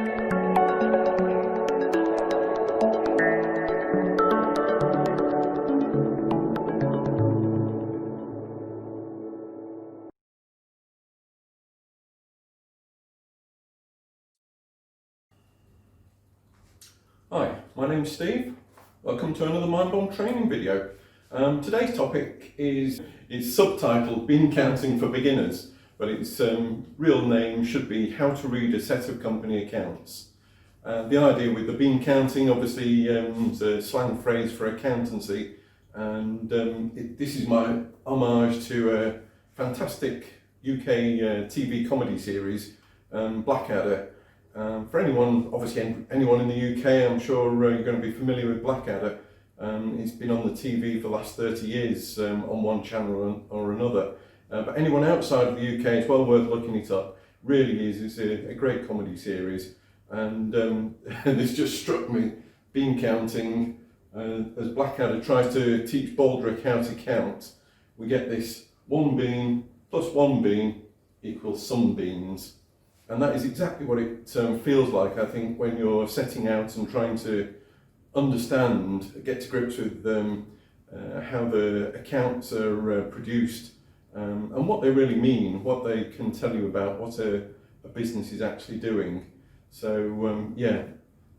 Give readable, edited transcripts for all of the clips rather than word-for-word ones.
Hi, my name's Steve. Welcome to another Mind Bomb training video. Today's topic is subtitled Beancounting for Beginners, but its real name should be How to Read a Set of Company Accounts. The idea with the beancounting obviously is a slang phrase for accountancy, and this is my homage to a fantastic UK TV comedy series, Blackadder. For anyone, obviously anyone in the UK, I'm sure you're going to be familiar with Blackadder. It's been on the TV for the last 30 years on one channel or another. But anyone outside of the UK, it's well worth looking it up. Really is. It's a great comedy series. And this just struck me, beancounting, as Blackadder tries to teach Baldrick how to count. We get this 1 bean plus 1 bean equals some beans. And that is exactly what it feels like, I think, when you're setting out and trying to understand, get to grips with how the accounts are produced and what they really mean, what they can tell you about what a business is actually doing. So yeah,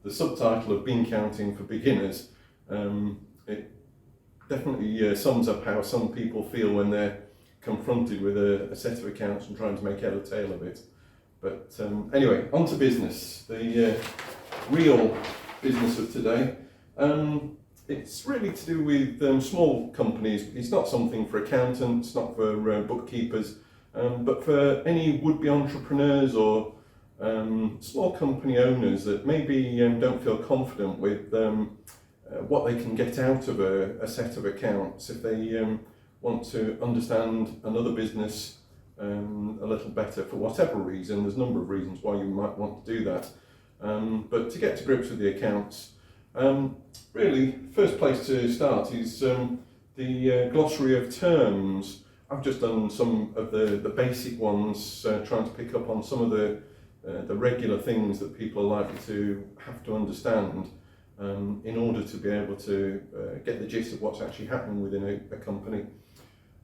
the subtitle of Beancounting for Beginners, it definitely sums up how some people feel when they're confronted with a set of accounts and trying to make head or tail of it. But anyway, on to business, the real business of today. It's really to do with small companies. It's not something for accountants, not for bookkeepers, but for any would-be entrepreneurs or small company owners that maybe don't feel confident with what they can get out of a set of accounts if they want to understand another business a little better for whatever reason. There's a number of reasons why you might want to do that, but to get to grips with the accounts, really first place to start is the glossary of terms. I've just done some of the basic ones, trying to pick up on some of the regular things that people are likely to have to understand in order to be able to get the gist of what's actually happening within a company.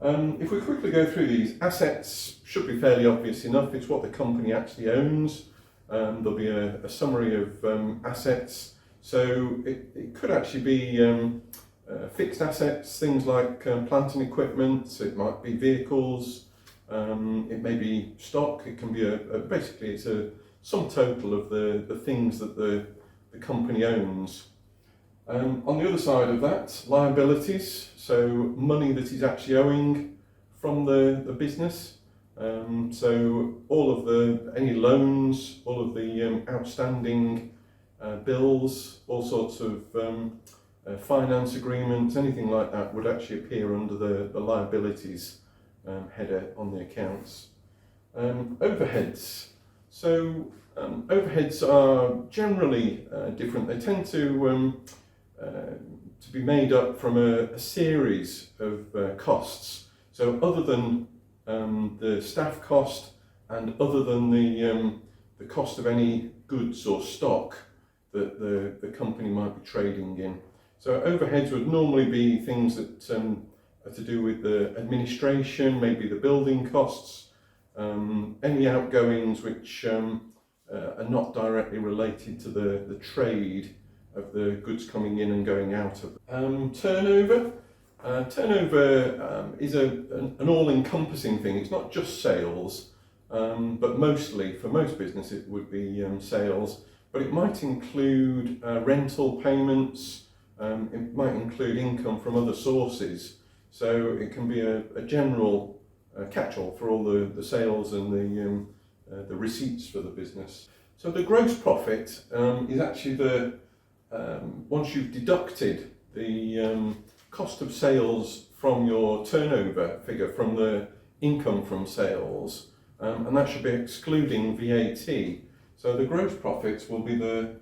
If we quickly go through these, assets should be fairly obvious enough. It's what the company actually owns. There'll be a summary of assets. So it could actually be fixed assets, things like plant and equipment. It might be vehicles. It may be stock. It can be basically it's a sum total of the things that the company owns. On the other side of that, liabilities, so money that is actually owing from the business. So all of any loans, all of the outstanding bills, all sorts of finance agreements, anything like that would actually appear under the liabilities header on the accounts. Overheads. So overheads are generally different. They tend to be made up from a series of costs. So other than the staff cost and other than the cost of any goods or stock that the company might be trading in. So overheads would normally be things that are to do with the administration, maybe the building costs, any outgoings which are not directly related to the trade of the goods coming in and going out of. Turnover. Turnover is an all-encompassing thing. It's not just sales, but mostly, for most business, it would be sales. But it might include rental payments. It might include income from other sources. So it can be a general catch-all for all the sales and the receipts for the business. So the gross profit is actually once you've deducted the cost of sales from your turnover figure, from the income from sales, and that should be excluding VAT. So the gross profits will be the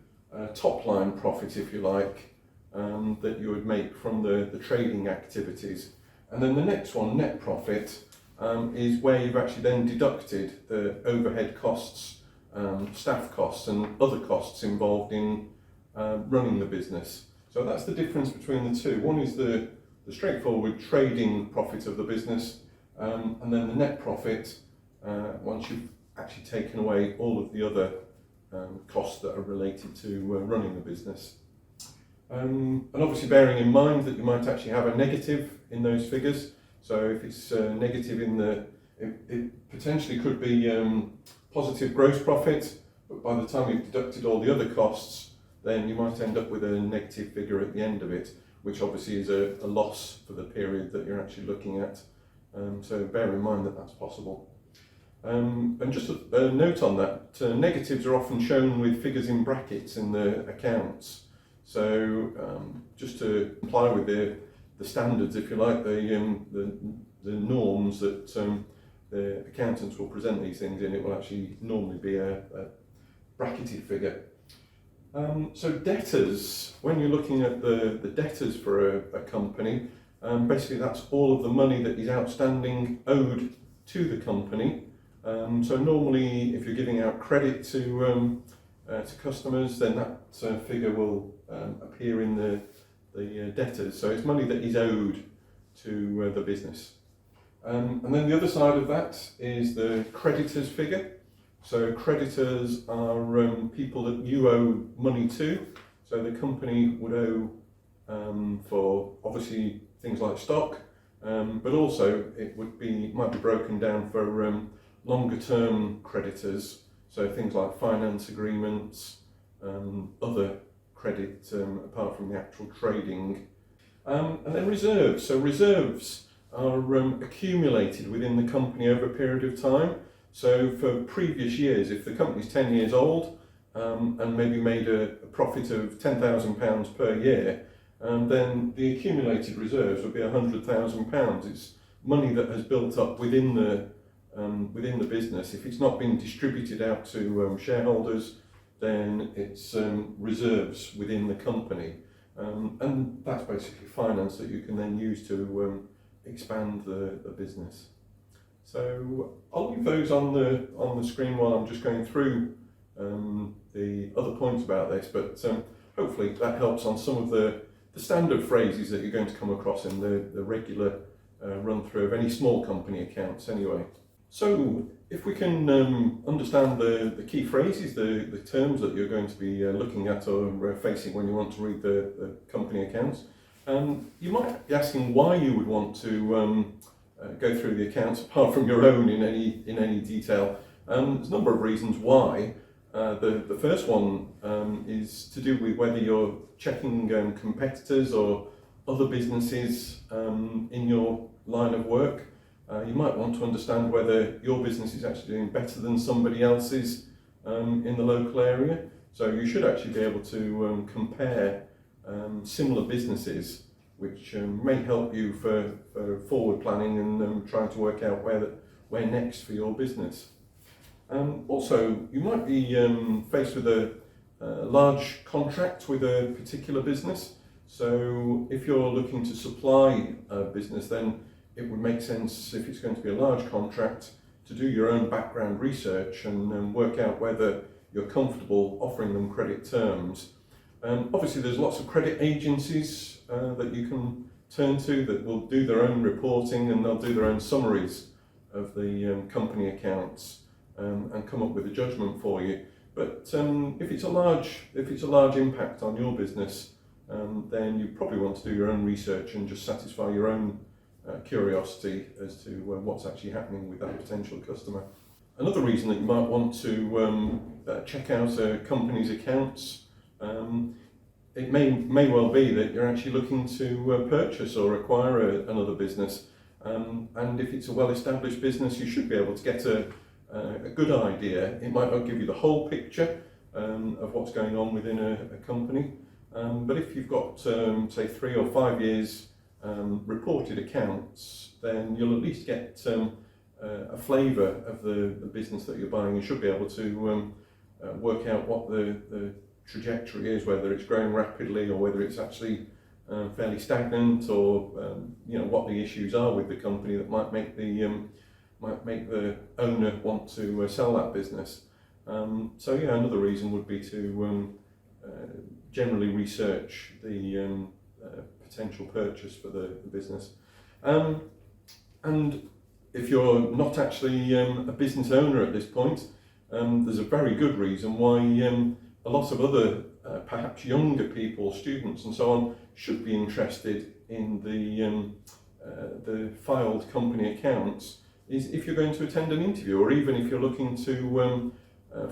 top line profit, if you like, that you would make from the trading activities. And then the next one, net profit, is where you've actually then deducted the overhead costs staff costs and other costs involved in running the business. So that's the difference between the two. One is the straightforward trading profit of the business, and then the net profit once you've actually taken away all of the other costs that are related to running the business. And obviously bearing in mind that you might actually have a negative in those figures. So if it's negative it potentially could be positive gross profit, but by the time you've deducted all the other costs, then you might end up with a negative figure at the end of it, which obviously is a loss for the period that you're actually looking at. So bear in mind that that's possible. And just a note on that, negatives are often shown with figures in brackets in the accounts. So just to comply with the standards, if you like, the norms that the accountants will present these things in, it will actually normally be a bracketed figure. So debtors, when you're looking at the debtors for a company, basically that's all of the money that is outstanding owed to the company. So normally if you're giving out credit to customers, then that figure will appear in the debtors. So it's money that is owed to the business. And then the other side of that is the creditors figure. So creditors are people that you owe money to. So the company would owe for obviously things like stock, but also it might be broken down for longer term creditors. So things like finance agreements, other credit apart from the actual trading. And then reserves. So reserves are accumulated within the company over a period of time. So for previous years, if the company's 10 years old and maybe made a profit of £10,000 per year, then the accumulated reserves would be £100,000. It's money that has built up within the business. If it's not been distributed out to shareholders, then it's reserves within the company. And that's basically finance that you can then use to expand the business. So I'll leave those on the screen while I'm just going through the other points about this, but hopefully that helps on some of the standard phrases that you're going to come across in the regular run through of any small company accounts anyway. So if we can understand the key phrases, the terms that you're going to be looking at or facing when you want to read the company accounts, you might be asking why you would want to go through the accounts apart from your own in any detail. There's a number of reasons why. The first one is to do with whether you're checking competitors or other businesses in your line of work. You might want to understand whether your business is actually doing better than somebody else's in the local area. So you should actually be able to compare similar businesses, which may help you for forward planning and trying to work out where next for your business. Also, you might be faced with a large contract with a particular business. So if you're looking to supply a business, then it would make sense, if it's going to be a large contract, to do your own background research and work out whether you're comfortable offering them credit terms. Obviously there's lots of credit agencies that you can turn to that will do their own reporting, and they'll do their own summaries of the company accounts and come up with a judgment for you. But if it's a large impact on your business, then you probably want to do your own research and just satisfy your own curiosity as to what's actually happening with that potential customer. Another reason that you might want to check out a company's accounts, it may well be that you're actually looking to purchase or acquire another business, and if it's a well-established business, you should be able to get a good idea. It might not give you the whole picture of what's going on within a company, but if you've got say 3 or 5 years reported accounts, then you'll at least get a flavour of the business that you're buying. You should be able to work out what the trajectory is, whether it's growing rapidly or whether it's actually fairly stagnant, or what the issues are with the company that might make the owner want to sell that business. So yeah, another reason would be to generally research the potential purchase for the business. And if you're not actually a business owner at this point, there's a very good reason why a lot of other perhaps younger people, students and so on, should be interested in the filed company accounts, is if you're going to attend an interview, or even if you're looking to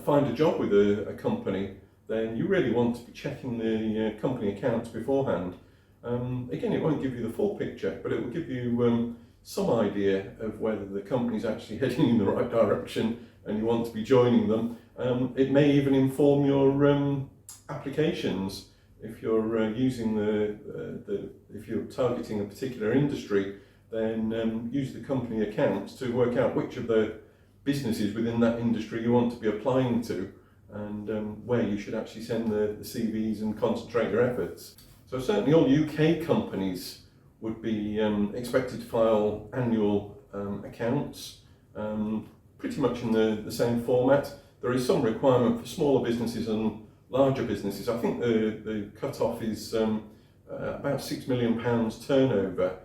find a job with a company, then you really want to be checking the company accounts beforehand. Again, it won't give you the full picture, but it will give you some idea of whether the company's actually heading in the right direction and you want to be joining them. It may even inform your applications. If you're using if you're targeting a particular industry, then use the company accounts to work out which of the businesses within that industry you want to be applying to, and where you should actually send the CVs and concentrate your efforts. So certainly all UK companies would be expected to file annual accounts, pretty much in the same format. There is some requirement for smaller businesses and larger businesses. I think the cut-off is about £6 million turnover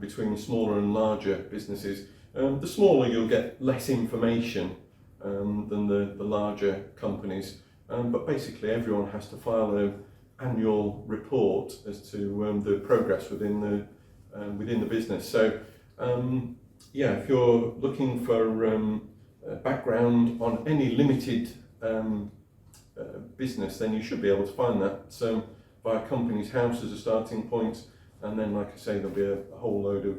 between smaller and larger businesses. The smaller, you'll get less information than the larger companies, but basically everyone has to file an annual report as to the progress within the business. So yeah, if you're looking for background on any limited business, then you should be able to find that via Companies House as a starting point, and then, like I say, there'll be a whole load of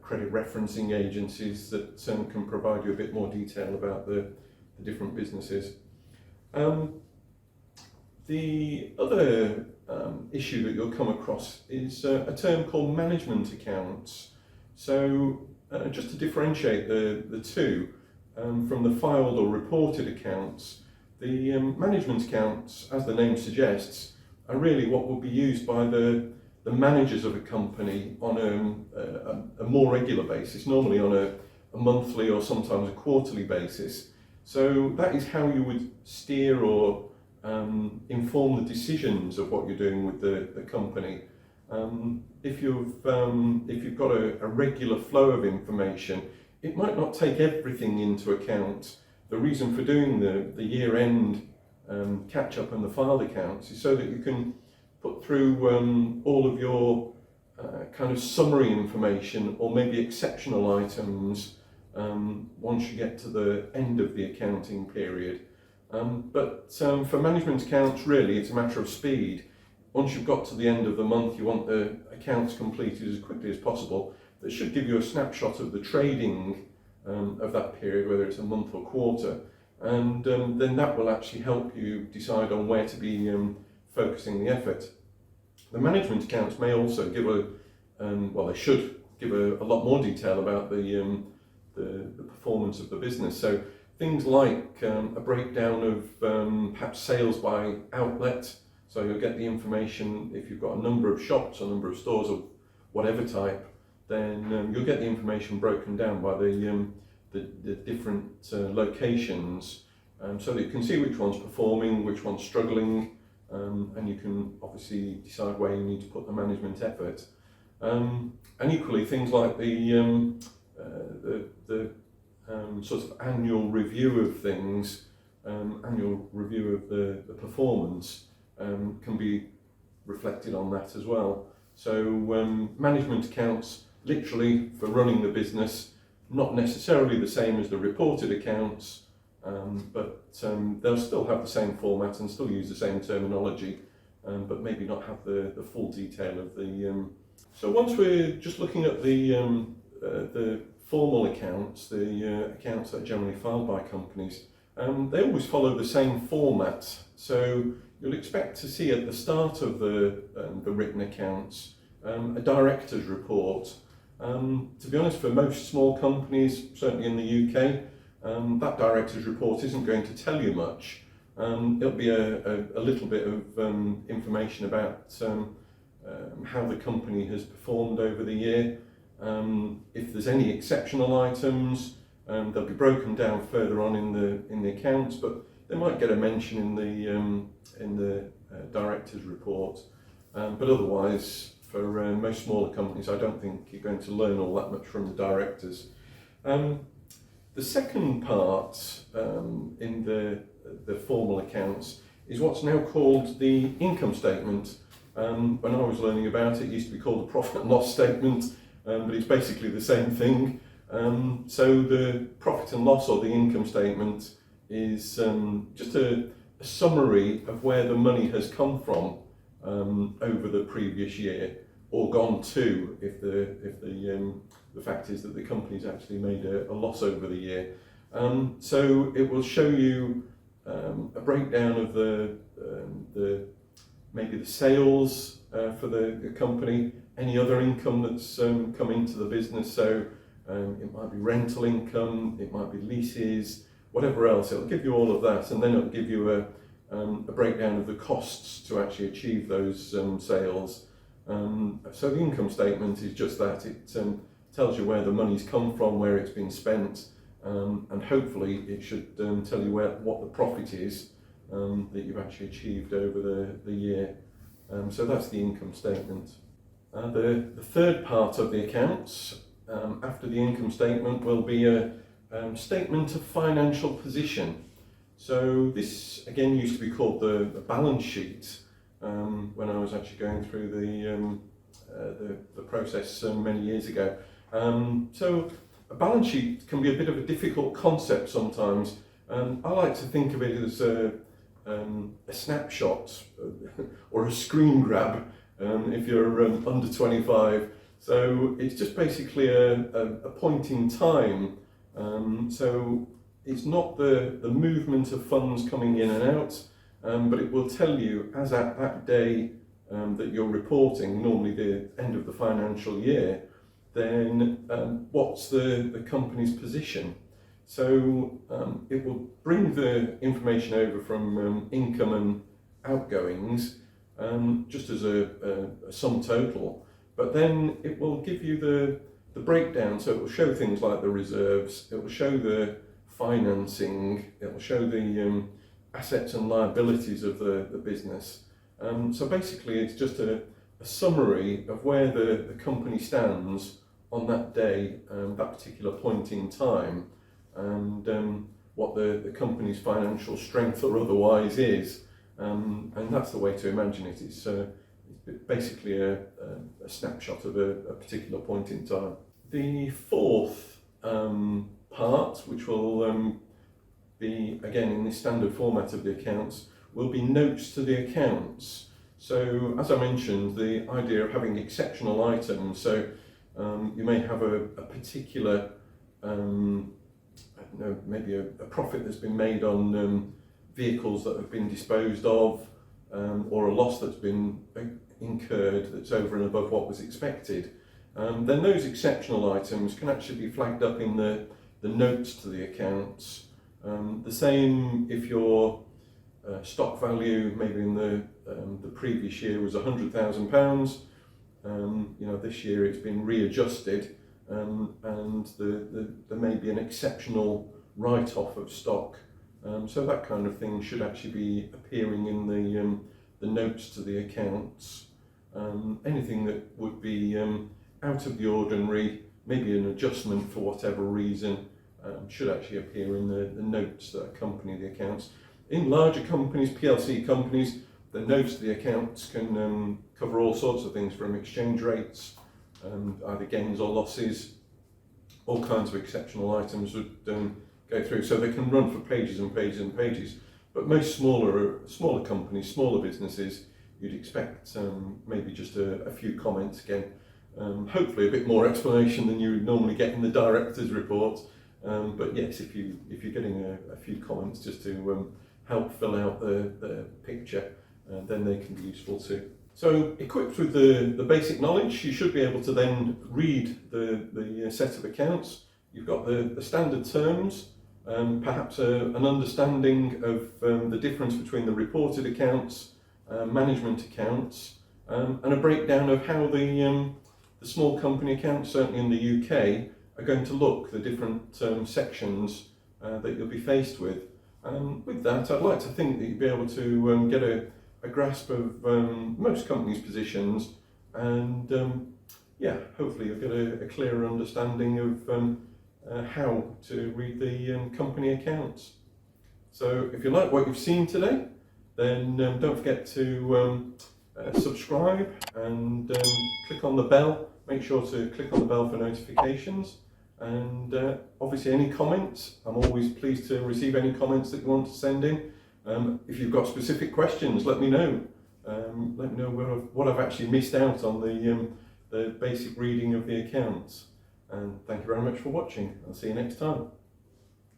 credit referencing agencies that can provide you a bit more detail about the different businesses. The other issue that you'll come across is a term called management accounts. So just to differentiate the two from the filed or reported accounts, the management accounts, as the name suggests, are really what will be used by the managers of a company on a more regular basis, normally on a monthly or sometimes a quarterly basis. So that is how you would steer or inform the decisions of what you're doing with the company. If you've got a regular flow of information, it might not take everything into account. The reason for doing the year-end catch-up and the filed accounts is so that you can put through all of your kind of summary information, or maybe exceptional items, once you get to the end of the accounting period. But for management accounts, really, it's a matter of speed. Once you've got to the end of the month, you want the accounts completed as quickly as possible. That should give you a snapshot of the trading of that period, whether it's a month or quarter, and then that will actually help you decide on where to be focusing the effort. The management accounts may also give they should give a lot more detail about the performance of the business. So things like a breakdown of perhaps sales by outlet. So you'll get the information if you've got a number of shops, a number of stores of whatever type, then you'll get the information broken down by the different locations, so that you can see which one's performing, which one's struggling, and you can obviously decide where you need to put the management effort. And equally, things like the sort of annual review of things, annual review of the performance, can be reflected on that as well. So management accounts, literally for running the business, not necessarily the same as the reported accounts, but they'll still have the same format and still use the same terminology, but maybe not have the full detail of the. So once we're just looking at the formal accounts, the accounts that are generally filed by companies, they always follow the same format. So you'll expect to see at the start of the written accounts a director's report. To be honest, for most small companies, certainly in the UK, that director's report isn't going to tell you much. It'll be a little bit of information about how the company has performed over the year, if there's any exceptional items, They'll be broken down further on in the accounts, but they might get a mention in the director's report. But otherwise, for most smaller companies, I don't think you're going to learn all that much from the directors. The second part in the formal accounts is what's now called the income statement. When I was learning about it, it used to be called a profit and loss statement, but it's basically the same thing. So the profit and loss, or the income statement, is just a summary of where the money has come from over the previous year, or gone to, if the fact is that the company's actually made a loss over the year. So it will show you a breakdown of maybe the sales for the company, any other income that's come into the business. So it might be rental income, it might be leases, whatever else. It'll give you all of that, and then it'll give you a breakdown of the costs to actually achieve those sales. So the income statement is just that. It tells you where the money's come from, where it's been spent, and hopefully it should tell you what the profit is that you've actually achieved over the year. So that's the income statement. The third part of the accounts, after the income statement, will be a statement of financial position. So this again used to be called the balance sheet when I was actually going through the process many years ago. So a balance sheet can be a bit of a difficult concept sometimes. I like to think of it as a snapshot or a screen grab if you're under 25. So it's just basically a point in time. So it's not the movement of funds coming in and out, but it will tell you, as at that day that you're reporting, normally the end of the financial year, then what's the company's position. So it will bring the information over from income and outgoings just as a sum total, but then it will give you the breakdown. So it will show things like the reserves, it will show the financing, it will show the assets and liabilities of the business. So basically it's just a summary of where the company stands on that day, that particular point in time, and what the company's financial strength or otherwise is. And that's the way to imagine it. It's basically a snapshot of a particular point in time. The fourth part, which will be again in the standard format of the accounts, will be notes to the accounts. So as I mentioned, the idea of having exceptional items, so you may have a particular maybe a profit that's been made on vehicles that have been disposed of, or a loss that's been incurred that's over and above what was expected. Then those exceptional items can actually be flagged up in the notes to the accounts. The same if your stock value maybe in the previous year was £100,000. This year it's been readjusted, and there may be an exceptional write-off of stock. So that kind of thing should actually be appearing in the notes to the accounts. Anything that would be out of the ordinary, maybe an adjustment for whatever reason, should actually appear in the notes that accompany the accounts. In larger companies, PLC companies, the notes to the accounts can cover all sorts of things, from exchange rates, either gains or losses. All kinds of exceptional items would go through, so they can run for pages and pages and pages. But most smaller companies, smaller businesses, you'd expect maybe just a few comments again. Hopefully a bit more explanation than you would normally get in the director's report. But yes, if you're getting a few comments just to help fill out the picture, then they can be useful too. So equipped with the basic knowledge, you should be able to then read the set of accounts. You've got the standard terms, perhaps an understanding of the difference between the reported accounts, management accounts, and a breakdown of how the small company accounts, certainly in the UK, are going to look, the different sections that you'll be faced with. And with that, I'd like to think that you'll be able to get a grasp of most companies' positions, and yeah, hopefully you'll get a clearer understanding of how to read the company accounts. So if you like what you've seen today, then don't forget to subscribe and click on the bell. Make sure to click on the bell for notifications, and obviously any comments. I'm always pleased to receive any comments that you want to send in. If you've got specific questions, let me know. Let me know what I've actually missed out on the basic reading of the accounts. And thank you very much for watching. I'll see you next time.